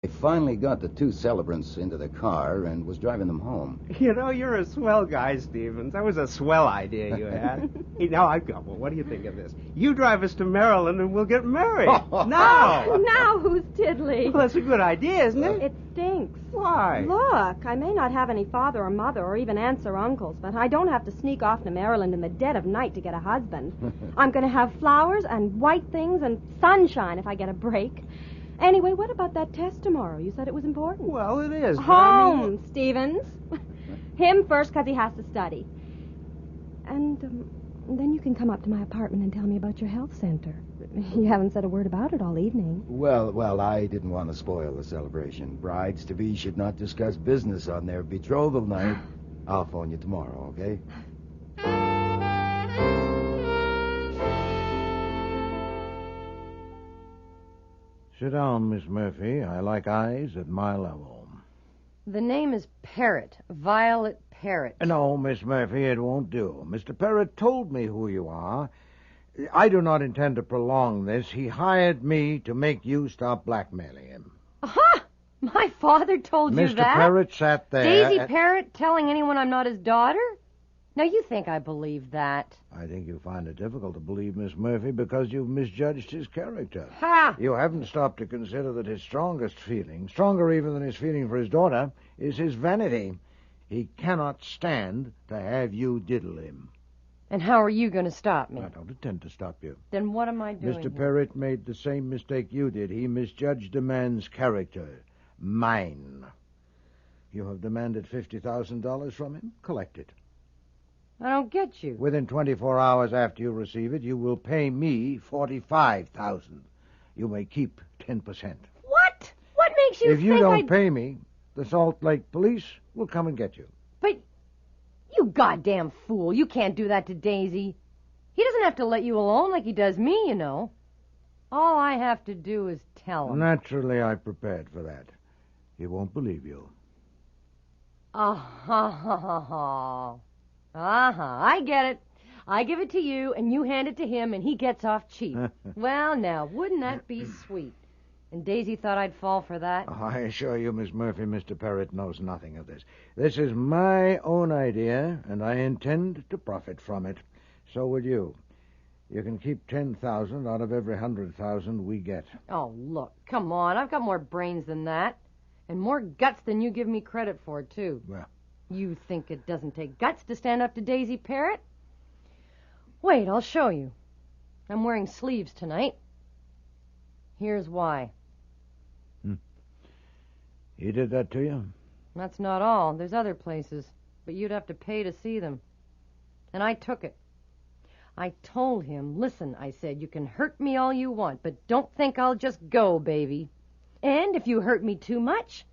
I finally got the two celebrants into the car and was driving them home. You know, you're a swell guy, Stevens. That was a swell idea you had. Hey, now I've got one. What do you think of this? You drive us to Maryland and we'll get married. Now! Now who's tiddly? Well, that's a good idea, isn't it? It stinks. Why? Look, I may not have any father or mother or even aunts or uncles, but I don't have to sneak off to Maryland in the dead of night to get a husband. I'm going to have flowers and white things and sunshine if I get a break. Anyway, what about that test tomorrow? You said it was important. Well, it is. but Home, Stevens. Him first because he has to study. And then you can come up to my apartment and tell me about your health center. You haven't said a word about it all evening. Well, I didn't want to spoil the celebration. Brides-to-be should not discuss business on their betrothal night. I'll phone you tomorrow, okay? Sit down, Miss Murphy. I like eyes at my level. The name is Parrott, Violet Parrott. No, Miss Murphy, it won't do. Mr. Parrott told me who you are. I do not intend to prolong this. He hired me to make you stop blackmailing him. Aha! My father told you Mr. that? Mr. Parrott sat there... Daisy Parrott telling anyone I'm not his daughter? Now, you think I believe that? I think you find it difficult to believe, Miss Murphy, because you've misjudged his character. Ha! You haven't stopped to consider that his strongest feeling, stronger even than his feeling for his daughter, is his vanity. He cannot stand to have you diddle him. And how are you going to stop me? I don't intend to stop you. Then what am I doing Mr. here? Parrott made the same mistake you did. He misjudged a man's character. Mine. You have demanded $50,000 from him. Collect it. I don't get you. Within 24 hours after you receive it, you will pay me $45,000. You may keep 10%. What? What makes you If think you don't pay me, the Salt Lake police will come and get you. But, you goddamn fool, you can't do that to Daisy. He doesn't have to let you alone like he does me, you know. All I have to do is tell him. Naturally, I prepared for that. He won't believe you. I get it. I give it to you, and you hand it to him, and he gets off cheap. Well, now, wouldn't that be sweet? And Daisy thought I'd fall for that? Oh, I assure you, Miss Murphy, Mr. Parrott knows nothing of this. This is my own idea, and I intend to profit from it. So will you. You can keep 10,000 out of every 100,000 we get. Oh, look, come on. I've got more brains than that. And more guts than you give me credit for, too. Well, you think it doesn't take guts to stand up to Daisy Parrott? Wait, I'll show you. I'm wearing sleeves tonight. Here's why. He did that to you? That's not all. There's other places, but you'd have to pay to see them. And I took it. I told him, listen, I said, you can hurt me all you want, but don't think I'll just go, baby. And if you hurt me too much,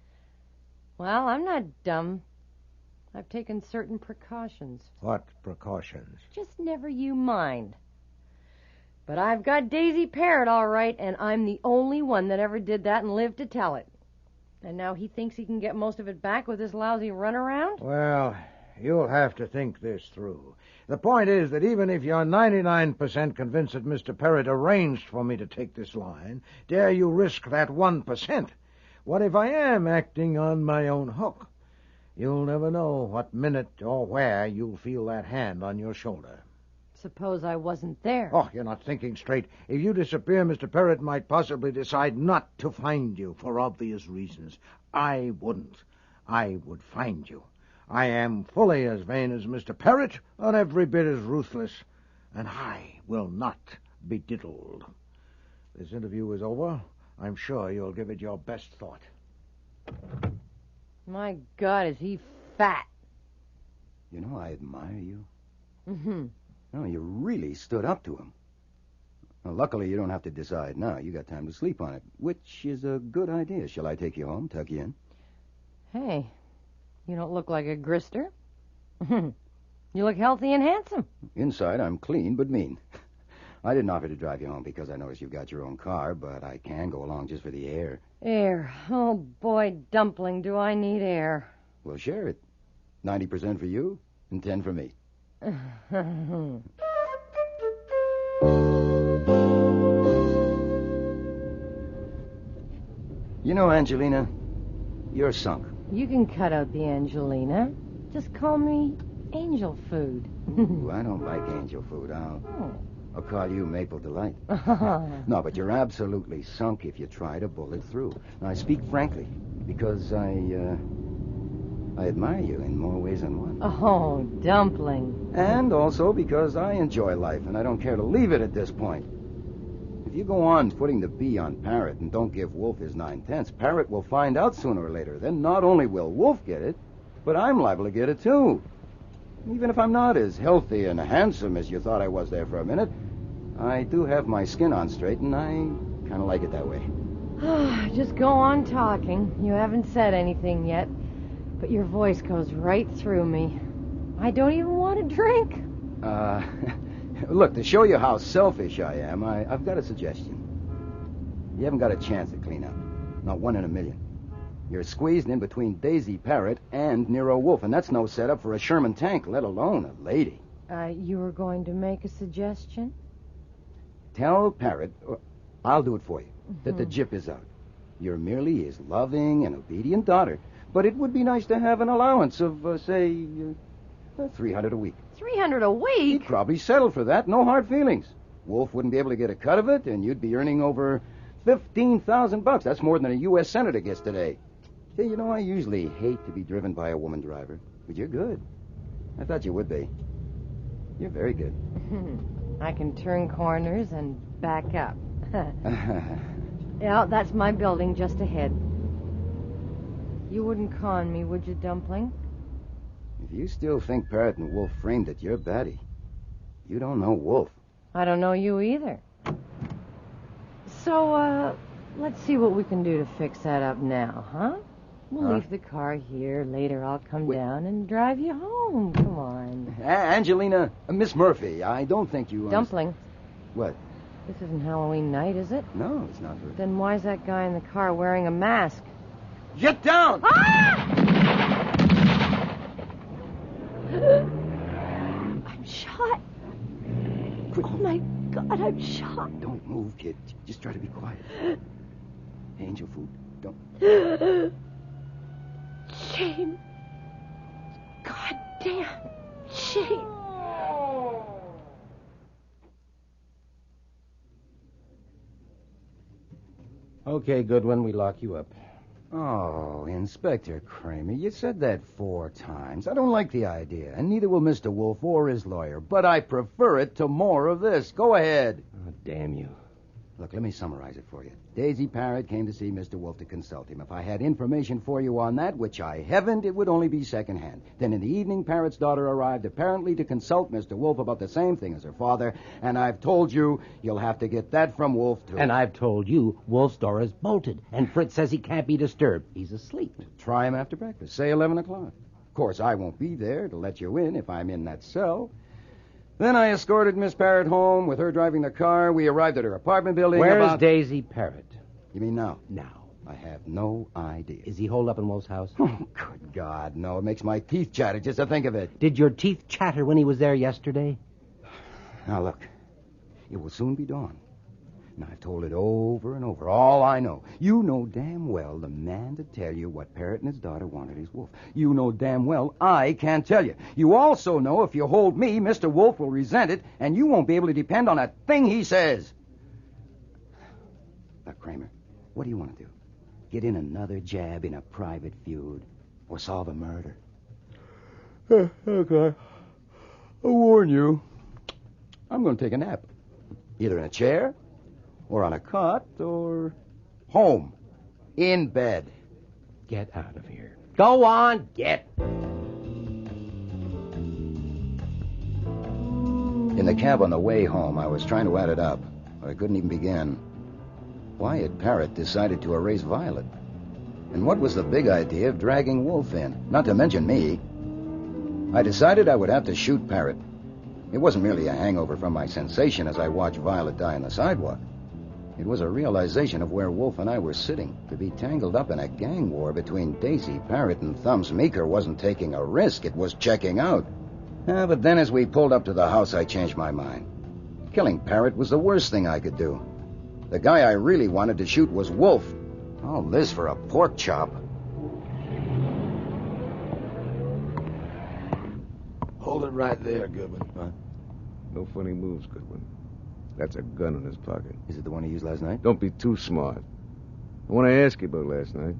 well, I'm not dumb. I've taken certain precautions. What precautions? Just never you mind. But I've got Daisy Parrott, all right, and I'm the only one that ever did that and lived to tell it. And now he thinks he can get most of it back with this lousy runaround? Well, you'll have to think this through. The point is that even if you're 99% convinced that Mr. Parrott arranged for me to take this line, dare you risk that 1%? What if I am acting on my own hook? You'll never know what minute or where you'll feel that hand on your shoulder. Suppose I wasn't there. Oh, you're not thinking straight. If you disappear, Mr. Parrott might possibly decide not to find you for obvious reasons. I wouldn't. I would find you. I am fully as vain as Mr. Parrott, and every bit as ruthless, and I will not be diddled. This interview is over. I'm sure you'll give it your best thought. My God, is he fat? You know, I admire you. Mm-hmm. No, you really stood up to him. Well, luckily, you don't have to decide now. You got time to sleep on it, which is a good idea. Shall I take you home, tuck you in? Hey, you don't look like a grister. You look healthy and handsome. Inside, I'm clean but mean. I didn't offer to drive you home because I noticed you've got your own car, but I can go along just for the air. Air. Oh, boy, dumpling, do I need air. We'll share it. 90% for you and 10 for me. You know, Angelina, you're sunk. You can cut out the Angelina. Just call me Angel Food. Ooh, I don't like angel food. I'll call you Maple Delight. No, but you're absolutely sunk if you try to bull it through. Now, I speak frankly, because I admire you in more ways than one. Oh, Dumpling. And also because I enjoy life, and I don't care to leave it at this point. If you go on putting the B on Parrot and don't give Wolf his 9/10, Parrot will find out sooner or later. Then not only will Wolf get it, but I'm liable to get it too. Even if I'm not as healthy and handsome as you thought I was there for a minute, I do have my skin on straight, and I kind of like it that way. Just go on talking. You haven't said anything yet, but your voice goes right through me. I don't even want to drink. Look, to show you how selfish I am, I've got a suggestion. You haven't got a chance to clean up. Not one in a million. You're squeezed in between Daisy Parrott and Nero Wolfe, and that's no setup for a Sherman tank, let alone a lady. You were going to make a suggestion? Tell Parrott, or I'll do it for you, that the jip is out. You're merely his loving and obedient daughter, but it would be nice to have an allowance of, say, $300 a week. $300 a week? He'd probably settle for that, no hard feelings. Wolf wouldn't be able to get a cut of it, and you'd be earning over $15,000. That's more than a U.S. senator gets today. Hey, you know, I usually hate to be driven by a woman driver, but you're good. I thought you would be. You're very good. I can turn corners and back up. Yeah, that's my building just ahead. You wouldn't con me, would you, Dumpling? If you still think Parrott and Wolf framed it, you're batty. You don't know Wolf. I don't know you either. So, let's see what we can do to fix that up now, huh? We'll leave the car here. Later I'll come down and drive you home. Come on. Angelina, Miss Murphy, I don't think you... Dumpling. What? This isn't Halloween night, is it? No, it's not. Then why's that guy in the car wearing a mask? Get down! Ah! I'm shot. Quick. Oh, my God, I'm shot. Don't move, kid. Just try to be quiet. Angel food. Don't... Shame. God damn. Shame. Okay, Goodwin, we lock you up. Oh, Inspector Kramer, you said that 4 times. I don't like the idea, and neither will Mr. Wolfe or his lawyer, but I prefer it to more of this. Go ahead. Oh, damn you. Look, let me summarize it for you. Daisy Parrott came to see Mr. Wolfe to consult him. If I had information for you on that, which I haven't, it would only be secondhand. Then in the evening, Parrott's daughter arrived, apparently to consult Mr. Wolfe about the same thing as her father, and I've told you you'll have to get that from Wolfe, too. And I've told you Wolf's door is bolted, and Fritz says he can't be disturbed. He's asleep. Try him after breakfast, say 11 o'clock. Of course, I won't be there to let you in if I'm in that cell. Then I escorted Miss Parrott home, with her driving the car. We arrived at her apartment building Where's Daisy Parrott? You mean now? Now. I have no idea. Is he holed up in Wolf's house? Oh, good God, no. It makes my teeth chatter just to think of it. Did your teeth chatter when he was there yesterday? Now, look. It will soon be dawn. And I've told it over and over. All I know. You know damn well the man to tell you what Parrott and his daughter wanted is Wolf. You know damn well I can't tell you. You also know if you hold me, Mr. Wolfe will resent it, and you won't be able to depend on a thing he says. Look, Kramer, what do you want to do? Get in another jab in a private feud? Or solve a murder? Okay. I warn you. I'm going to take a nap. Either in a chair, or on a cot, or home. In bed. Get out of here. Go on, get. In the cab on the way home, I was trying to add it up, but I couldn't even begin. Why had Parrott decided to erase Violet? And what was the big idea of dragging Wolf in? Not to mention me. I decided I would have to shoot Parrott. It wasn't merely a hangover from my sensation as I watched Violet die on the sidewalk. It was a realization of where Wolf and I were sitting. To be tangled up in a gang war between Daisy Parrott and Thumbs Meeker wasn't taking a risk. It was checking out. But then as we pulled up to the house, I changed my mind. Killing Parrott was the worst thing I could do. The guy I really wanted to shoot was Wolf. All this for a pork chop. Hold it right there, Goodwin. What? No funny moves, Goodwin. That's a gun in his pocket. Is it the one he used last night? Don't be too smart. I want to ask you about last night.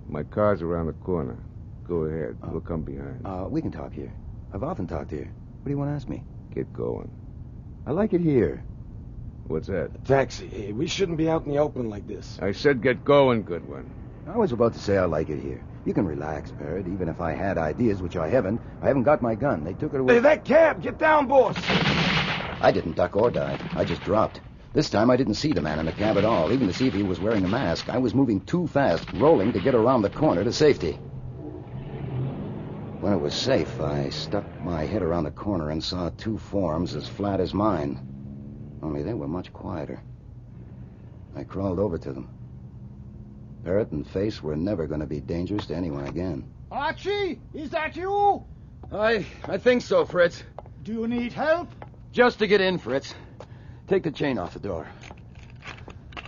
My car's around the corner. Go ahead. We'll come behind. We can talk here. I've often talked here. What do you want to ask me? Get going. I like it here. What's that? Taxi. Hey, we shouldn't be out in the open like this. I said get going, Goodwin. I was about to say I like it here. You can relax, Parrot. Even if I had ideas, which I haven't got my gun. They took it away. Hey, that cab! Get down, boss! I didn't duck or dive. I just dropped. This time I didn't see the man in the cab at all, even to see if he was wearing a mask. I was moving too fast, rolling to get around the corner to safety. When it was safe, I stuck my head around the corner and saw two forms as flat as mine. Only they were much quieter. I crawled over to them. Parrot and Face were never going to be dangerous to anyone again. Archie, is that you? I think so, Fritz. Do you need help? Just to get in, Fritz. Take the chain off the door.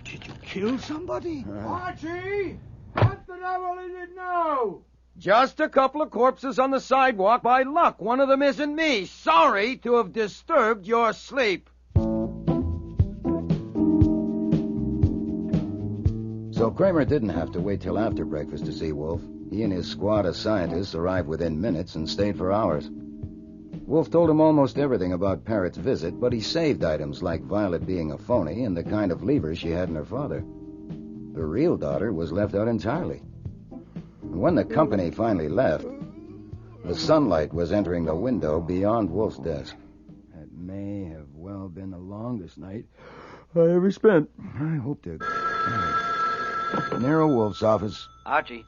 Did you kill somebody? Archie! What the devil is it now? Just a couple of corpses on the sidewalk. By luck, one of them isn't me. Sorry to have disturbed your sleep. So Kramer didn't have to wait till after breakfast to see Wolfe. He and his squad of scientists arrived within minutes and stayed for hours. Wolfe told him almost everything about Parrot's visit, but he saved items like Violet being a phony and the kind of lever she had in her father. The real daughter was left out entirely. And when the company finally left, the sunlight was entering the window beyond Wolfe's desk. That may have well been the longest night I ever spent. I hope to... Nero Wolfe's office. Archie,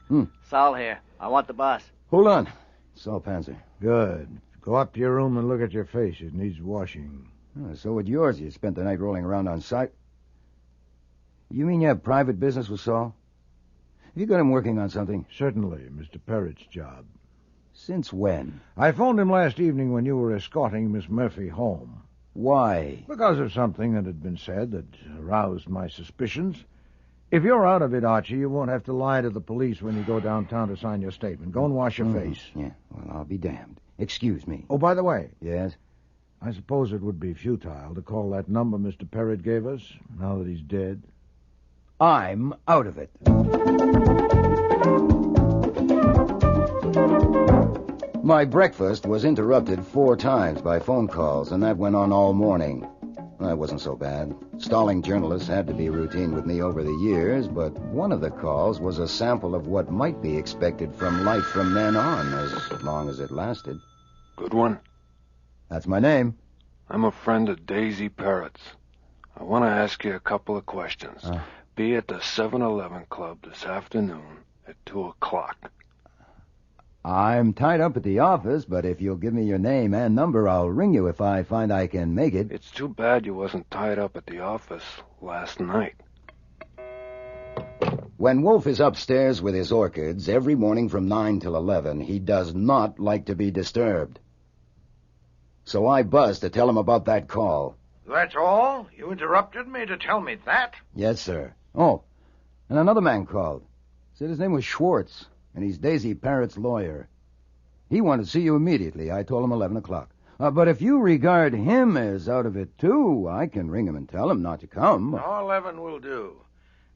Saul here. I want the boss. Hold on. Saul Panzer. Good. Go up to your room and look at your face. It needs washing. So would yours. You spent the night rolling around on site. You mean you have private business with Saul? Have you got him working on something? Certainly, Mr. Parrott's job. Since when? I phoned him last evening when you were escorting Miss Murphy home. Why? Because of something that had been said that aroused my suspicions. If you're out of it, Archie, you won't have to lie to the police when you go downtown to sign your statement. Go and wash your face. Yeah, well, I'll be damned. Excuse me. Oh, by the way. Yes? I suppose it would be futile to call that number Mr. Parrott gave us, now that he's dead. I'm out of it. My breakfast was interrupted 4 times by phone calls, and that went on all morning. That wasn't so bad. Stalling journalists had to be routine with me over the years, but one of the calls was a sample of what might be expected from life from then on, as long as it lasted. Goodwin? That's my name. I'm a friend of Daisy Parrott's. I want to ask you a couple of questions. Be at the 7-Eleven Club this afternoon at 2 o'clock. I'm tied up at the office, but if you'll give me your name and number, I'll ring you if I find I can make it. It's too bad you wasn't tied up at the office last night. When Wolfe is upstairs with his orchids, every morning from 9 till 11, he does not like to be disturbed. So I buzzed to tell him about that call. That's all? You interrupted me to tell me that? Yes, sir. Oh, and another man called. Said his name was Schwartz, and he's Daisy Parrott's lawyer. He wanted to see you immediately. I told him 11 o'clock. But if you regard him as out of it, too, I can ring him and tell him not to come. No, 11 will do.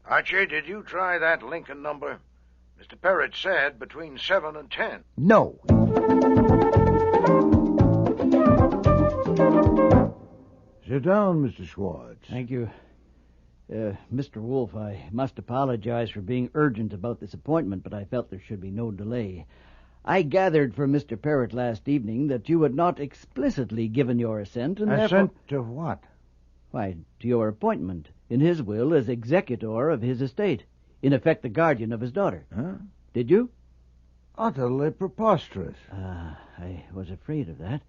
Archie, did you try that Lincoln number? Mr. Parrott said between 7 and 10. No. Sit down, Mr. Schwartz. Thank you. Mr. Wolfe, I must apologize for being urgent about this appointment, but I felt there should be no delay. I gathered from Mr. Parrott last evening that you had not explicitly given your assent, and Assent to what? Why, to your appointment in his will as executor of his estate, in effect the guardian of his daughter. Huh? Did you? Utterly preposterous. I was afraid of that.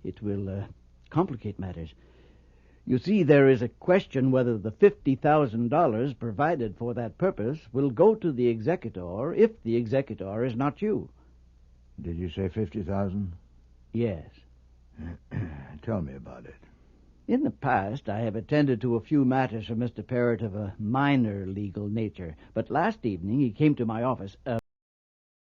It will complicate matters. You see, there is a question whether the $50,000 provided for that purpose will go to the executor if the executor is not you. Did you say 50,000? Yes. Tell me about it. In the past, I have attended to a few matters for Mr. Parrott of a minor legal nature, but last evening he came to my office.